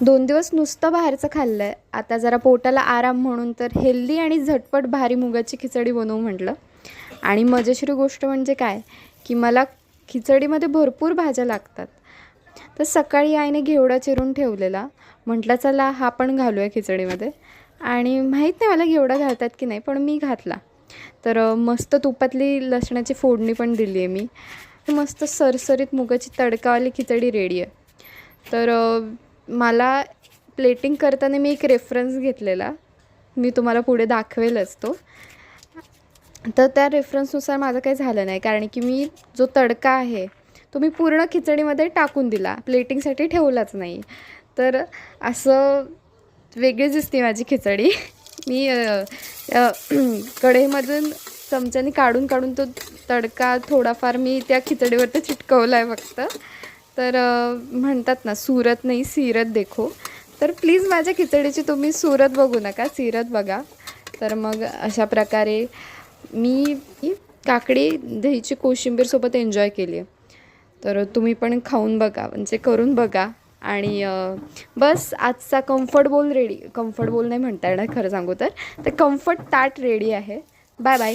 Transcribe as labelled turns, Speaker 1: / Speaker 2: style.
Speaker 1: 2 दिवस नुसतं बाहेरचं खाल्लं आहे. आता जरा पोटाला आराम म्हणून तर हेल्दी आणि झटपट भारी मुगाची खिचडी बनवू म्हटलं. आणि मजेशीर गोष्ट म्हणजे काय, की मला खिचडीमध्ये भरपूर भाज्या लागतात. तर सकाळी आईने घेवडा चिरून ठेवलेला. म्हटलं चला हा पण घालूया खिचडीमध्ये. आणि माहीत नाही मला घेवडा घालतात की नाही, पण मी घातला. तर मस्त तुपातली लसणाची फोडणी पण दिली आहे मी. मस्त सरसरीत मुगाची तडकावाली खिचडी रेडी आहे. तर मला प्लेटिंग करताना मी एक रेफरन्स घेतलेला, मी तुम्हाला पुढे दाखवेलच तो. तर त्या रेफरन्सनुसार माझं काही झालं नाही, कारण की मी जो तडका आहे तो मी पूर्ण खिचडीमध्ये टाकून दिला, प्लेटिंगसाठी ठेवलाच नाही. तर असं वेगळीच दिसते माझी खिचडी. मी कढईमधून चमच्याने काढून काढून तो तडका थोडाफार मी त्या खिचडीवरती चिटकवला आहे फक्त. तर म्हणतात ना, सूरत नाही सीरत देखो. तर प्लीज माझ्या खिचडीची तुम्ही सूरत बघू नका, सीरत बघा. तर मग अशा प्रकारे मी काकडी दहीची कोशिंबीरसोबत एन्जॉय केली आहे. तर तुम्ही पण खाऊन बघा, म्हणजे करून बघा. आणि बस आजचा कम्फर्ट बोल नाही म्हणता येणार खरं सांगू तर. कम्फर्ट ताट रेडी आहे. Bye bye.